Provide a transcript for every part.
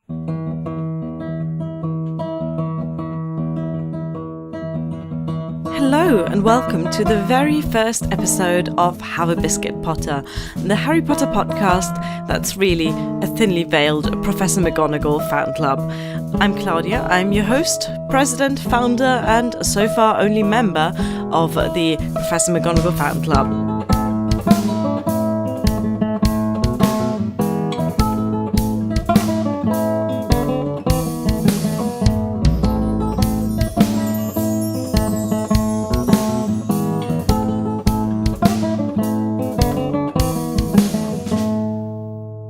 Hello and welcome to the very first episode of Have a Biscuit, Potter, the Harry Potter podcast that's really a thinly veiled Professor McGonagall Fanclub. I'm Claudia, I'm your host, president, founder and so far only member of the Professor McGonagall Fanclub.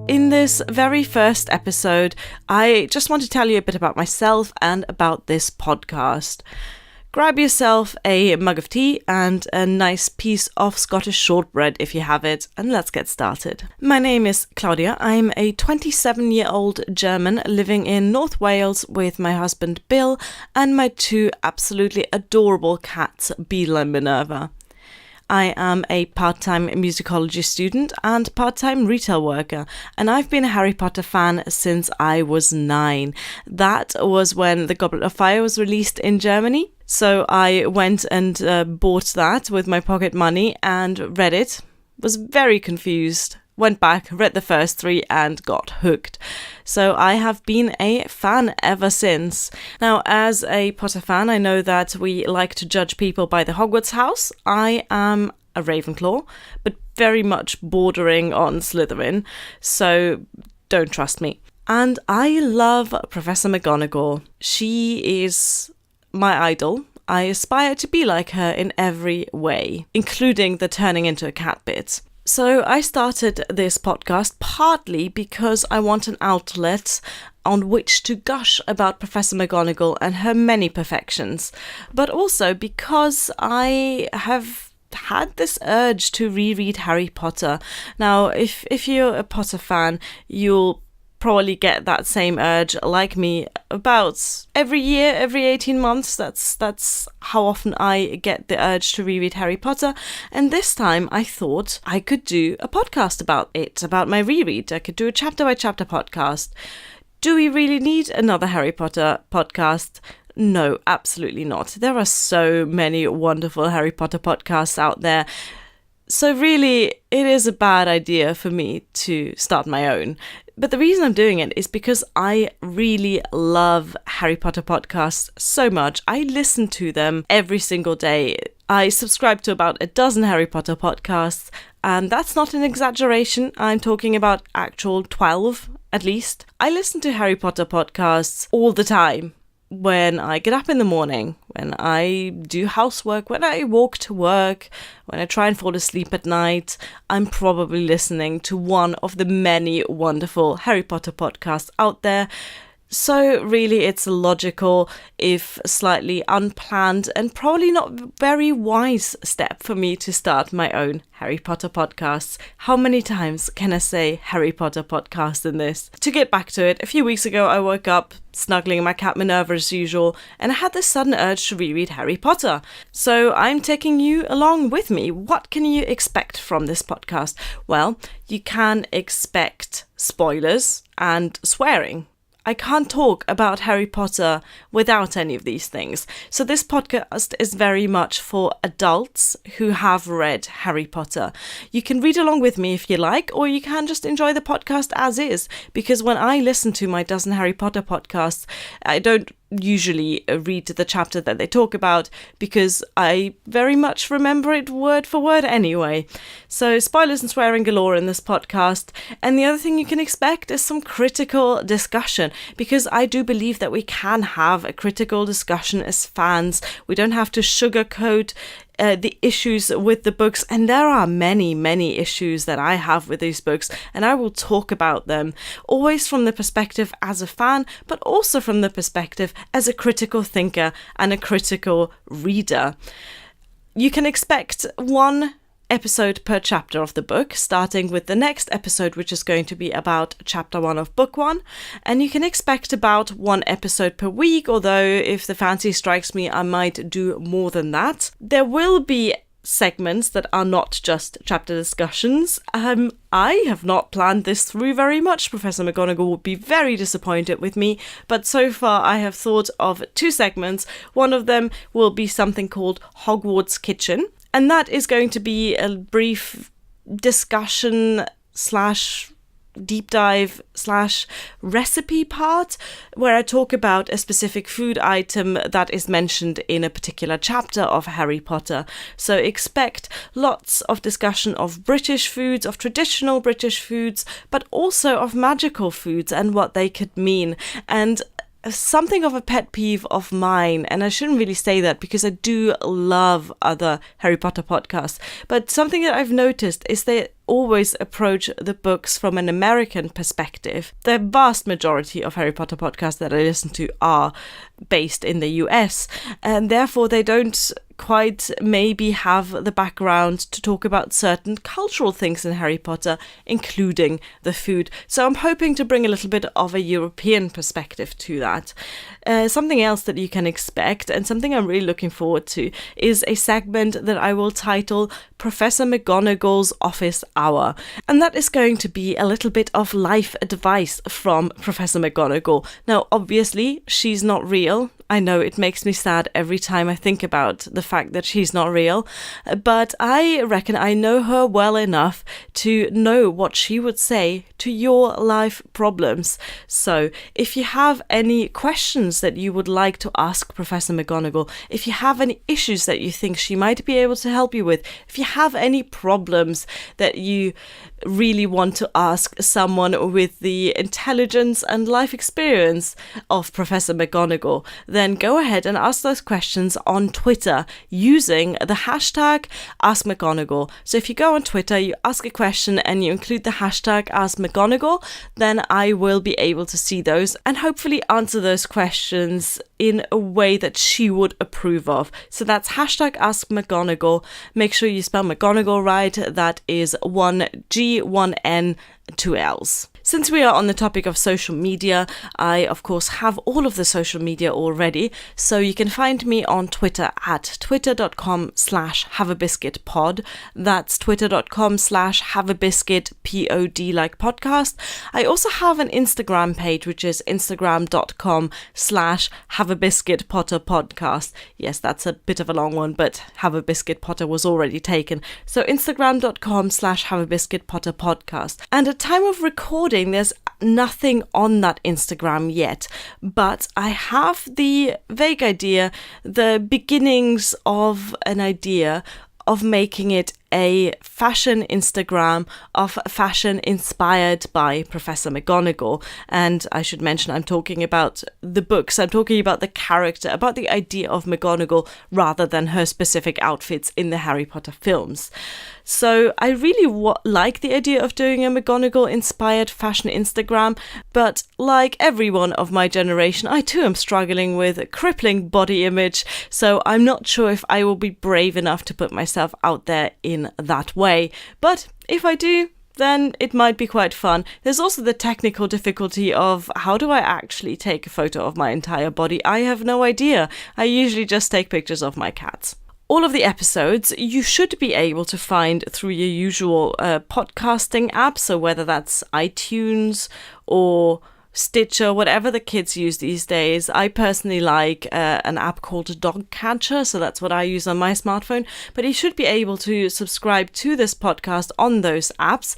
In this very first episode, I just want to tell you a bit about myself and about this podcast. Grab yourself a mug of tea and a nice piece of Scottish shortbread if you have it, and let's get started. My name is Claudia. I'm a 27-year-old German living in North Wales with my husband Bill and my two absolutely adorable cats, Beetle and Minerva. I am a part-time musicology student and part-time retail worker, and I've been a Harry Potter fan since I was 9. That was when The Goblet of Fire was released in Germany, so I went and bought that with my pocket money and read it. Was very confused. Went back, read the first 3 and got hooked. So I have been a fan ever since. Now, as a Potter fan, I know that we like to judge people by the Hogwarts house. I am a Ravenclaw, but very much bordering on Slytherin, so don't trust me. And I love Professor McGonagall. She is my idol. I aspire to be like her in every way, including the turning into a cat bit. So I started this podcast partly because I want an outlet on which to gush about Professor McGonagall and her many perfections, but also because I have had this urge to reread Harry Potter. Now, if you're a Potter fan, you'll probably get that same urge like me about every year, every 18 months. That's how often I get the urge to reread Harry Potter. And this time I thought I could do a podcast about it, about my reread. I could do a chapter by chapter podcast. Do we really need another Harry Potter podcast? No, absolutely not. There are so many wonderful Harry Potter podcasts out there. So really, it is a bad idea for me to start my own. But the reason I'm doing it is because I really love Harry Potter podcasts so much. I listen to them every single day. I subscribe to about a dozen Harry Potter podcasts, and that's not an exaggeration. I'm talking about actual 12, at least. I listen to Harry Potter podcasts all the time. When I get up in the morning, when I do housework, when I walk to work, when I try and fall asleep at night, I'm probably listening to one of the many wonderful Harry Potter podcasts out there. So really it's a logical, if slightly unplanned and probably not very wise step for me to start my own Harry Potter podcasts. How many times can I say Harry Potter podcast in this? To get back to it, a few weeks ago I woke up snuggling my cat Minerva as usual, and I had this sudden urge to reread Harry Potter. So I'm taking you along with me. What can you expect from this podcast? Well, you can expect spoilers and swearing. I can't talk about Harry Potter without any of these things. So this podcast is very much for adults who have read Harry Potter. You can read along with me if you like, or you can just enjoy the podcast as is. Because when I listen to my dozen Harry Potter podcasts, I don't usually read the chapter that they talk about because I very much remember it word for word anyway. So spoilers and swearing galore in this podcast. And the other thing you can expect is some critical discussion, because I do believe that we can have a critical discussion as fans. We don't have to sugarcoat the issues with the books, and there are many issues that I have with these books, and I will talk about them always from the perspective as a fan, but also from the perspective as a critical thinker and a critical reader. You can expect one episode per chapter of the book, starting with the next episode, which is going to be about chapter 1 of book 1, and you can expect about one episode per week, although if the fancy strikes me, I might do more than that. There will be segments that are not just chapter discussions. I have not planned this through very much. Professor McGonagall would be very disappointed with me, but so far I have thought of 2 segments. One of them will be something called Hogwarts Kitchen, and that is going to be a brief discussion / deep dive / recipe part where I talk about a specific food item that is mentioned in a particular chapter of Harry Potter. So expect lots of discussion of British foods, of traditional British foods, but also of magical foods and what they could mean. And something of a pet peeve of mine, and I shouldn't really say that because I do love other Harry Potter podcasts, but something that I've noticed is they always approach the books from an American perspective. The vast majority of Harry Potter podcasts that I listen to are based in the US, and therefore they don't quite maybe have the background to talk about certain cultural things in Harry Potter, including the food. So I'm hoping to bring a little bit of a European perspective to that. Something else that you can expect, and something I'm really looking forward to, is a segment that I will title Professor McGonagall's Office Hour. And that is going to be a little bit of life advice from Professor McGonagall. Now, obviously, she's not real. I know it makes me sad every time I think about the fact that she's not real, but I reckon I know her well enough to know what she would say to your life problems. So if you have any questions that you would like to ask Professor McGonagall, if you have any issues that you think she might be able to help you with, if you have any problems that you really want to ask someone with the intelligence and life experience of Professor McGonagall, then go ahead and ask those questions on Twitter using the hashtag AskMcGonagall. So if you go on Twitter, you ask a question and you include the hashtag AskMcGonagall, then I will be able to see those and hopefully answer those questions in a way that she would approve of. So that's hashtag AskMcGonagall. Make sure you spell McGonagall right. That is 1 G, 1 N, 2 L's. Since we are on the topic of social media, I of course have all of the social media already, so you can find me on Twitter at twitter.com/haveabiscuitpod. That's twitter.com/haveabiscuitpod like podcast. I also have an Instagram page, which is instagram.com/haveabiscuitpotterpodcast. Yes, that's a bit of a long one, but Have a Biscuit Potter was already taken. So instagram.com/haveabiscuitpotterpodcast. And at time of recording, there's nothing on that Instagram yet, but I have the vague idea, the beginnings of an idea of making it a fashion Instagram of fashion inspired by Professor McGonagall. And I should mention, I'm talking about the books, I'm talking about the character, about the idea of McGonagall rather than her specific outfits in the Harry Potter films. So I really like the idea of doing a McGonagall inspired fashion Instagram, but like everyone of my generation, I too am struggling with a crippling body image, so I'm not sure if I will be brave enough to put myself out there in that way. But if I do, then it might be quite fun. There's also the technical difficulty of how do I actually take a photo of my entire body? I have no idea. I usually just take pictures of my cats. All of the episodes you should be able to find through your usual podcasting app, so whether that's iTunes or Stitcher, whatever the kids use these days. I personally like an app called Dogcatcher, so that's what I use on my smartphone. But you should be able to subscribe to this podcast on those apps.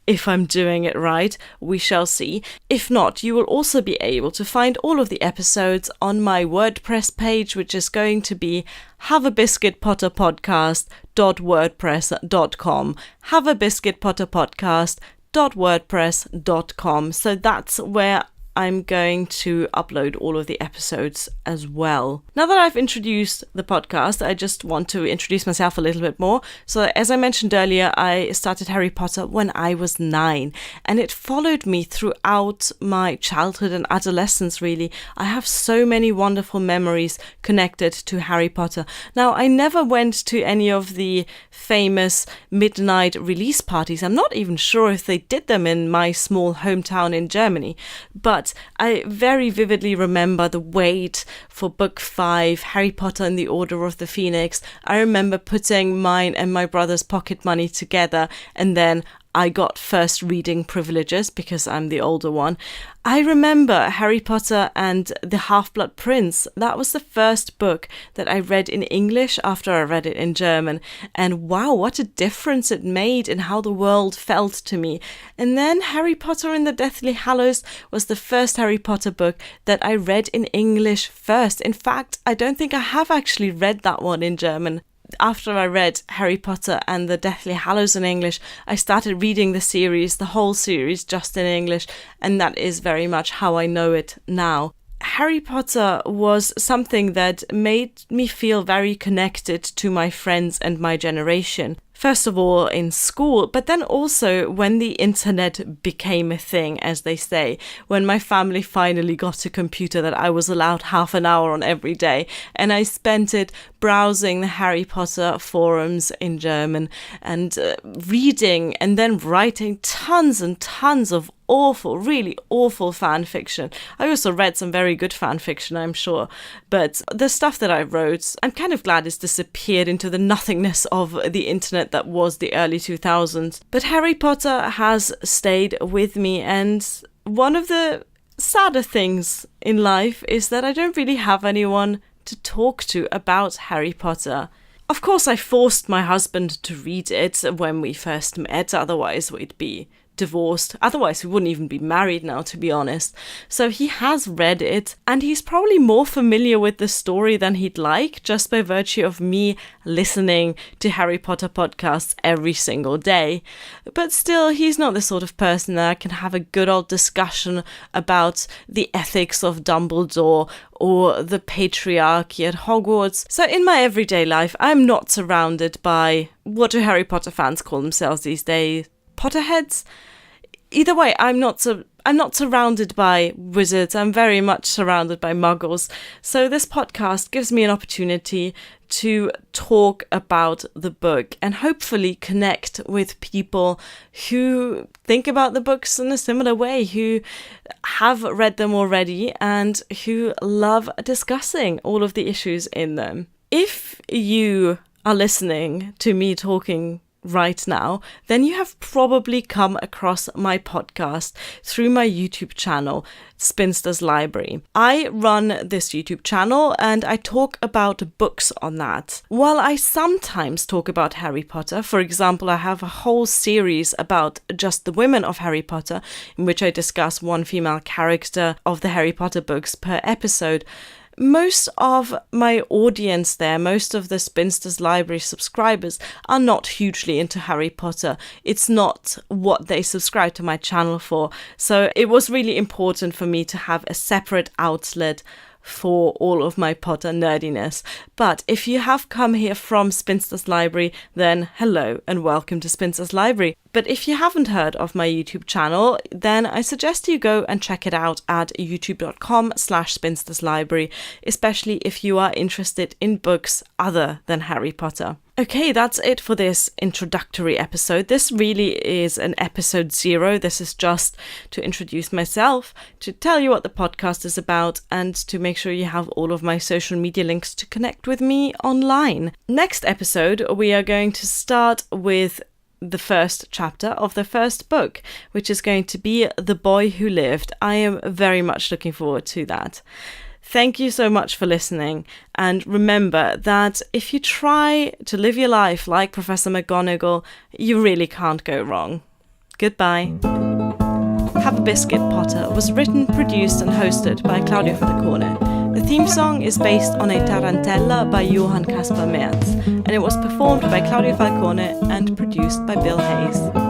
If I'm doing it right, we shall see. If not, you will also be able to find all of the episodes on my WordPress page, which is going to be haveabiscuitpotterpodcast.wordpress.com. haveabiscuitpotterpodcast.wordpress.com. So that's where I'm going to upload all of the episodes as well. Now that I've introduced the podcast, I just want to introduce myself a little bit more. So as I mentioned earlier, I started Harry Potter when I was 9, and it followed me throughout my childhood and adolescence, really. I have so many wonderful memories connected to Harry Potter. Now, I never went to any of the famous midnight release parties. I'm not even sure if they did them in my small hometown in Germany, but But I very vividly remember the wait for book 5, Harry Potter and the Order of the Phoenix. I remember putting mine and my brother's pocket money together, and then I got first reading privileges because I'm the older one. I remember Harry Potter and the Half-Blood Prince. That was the first book that I read in English after I read it in German. And wow, what a difference it made in how the world felt to me. And then Harry Potter and the Deathly Hallows was the first Harry Potter book that I read in English first. In fact, I don't think I have actually read that one in German. After I read Harry Potter and the Deathly Hallows in English, I started reading the series, the whole series, just in English, and that is very much how I know it now. Harry Potter was something that made me feel very connected to my friends and my generation. First of all, in school, but then also when the internet became a thing, as they say, when my family finally got a computer that I was allowed half an hour on every day, and I spent it browsing the Harry Potter forums in German and reading and then writing tons and tons of awful, really awful fan fiction. I also read some very good fan fiction, I'm sure, but the stuff that I wrote, I'm kind of glad it's disappeared into the nothingness of the internet that was the early 2000s. But Harry Potter has stayed with me, and one of the sadder things in life is that I don't really have anyone to talk to about Harry Potter. Of course, I forced my husband to read it when we first met, otherwise we'd be divorced. Otherwise, we wouldn't even be married now, to be honest. So he has read it, and he's probably more familiar with the story than he'd like, just by virtue of me listening to Harry Potter podcasts every single day. But still, he's not the sort of person that I can have a good old discussion about the ethics of Dumbledore or the patriarchy at Hogwarts. So in my everyday life, I'm not surrounded by, what do Harry Potter fans call themselves these days? Potterheads? Either way, I'm not surrounded by wizards. I'm very much surrounded by muggles. So this podcast gives me an opportunity to talk about the book and hopefully connect with people who think about the books in a similar way, who have read them already and who love discussing all of the issues in them. If you are listening to me talking right now, then you have probably come across my podcast through my YouTube channel, Spinster's Library. I run this YouTube channel and I talk about books on that. While I sometimes talk about Harry Potter, for example, I have a whole series about just the women of Harry Potter, in which I discuss one female character of the Harry Potter books per episode. Most of my audience there, most of the Spinster's Library subscribers are not hugely into Harry Potter. It's not what they subscribe to my channel for. So it was really important for me to have a separate outlet for all of my Potter nerdiness. But if you have come here from Spinster's Library, then hello and welcome to Spinster's Library. But if you haven't heard of my YouTube channel, then I suggest you go and check it out at youtube.com/Spinster's Library, especially if you are interested in books other than Harry Potter. Okay, that's it for this introductory episode. This really is an episode 0. This is just to introduce myself, to tell you what the podcast is about, and to make sure you have all of my social media links to connect with me online. Next episode, we are going to start with the first chapter of the first book, which is going to be The Boy Who Lived. I am very much looking forward to that. Thank you so much for listening, and remember that if you try to live your life like Professor McGonagall, you really can't go wrong. Goodbye. Have a Biscuit, Potter was written, produced and hosted by Claudia Falcone. The theme song is based on a tarantella by Johann Caspar Merz, and it was performed by Claudia Falcone and produced by Bill Hayes.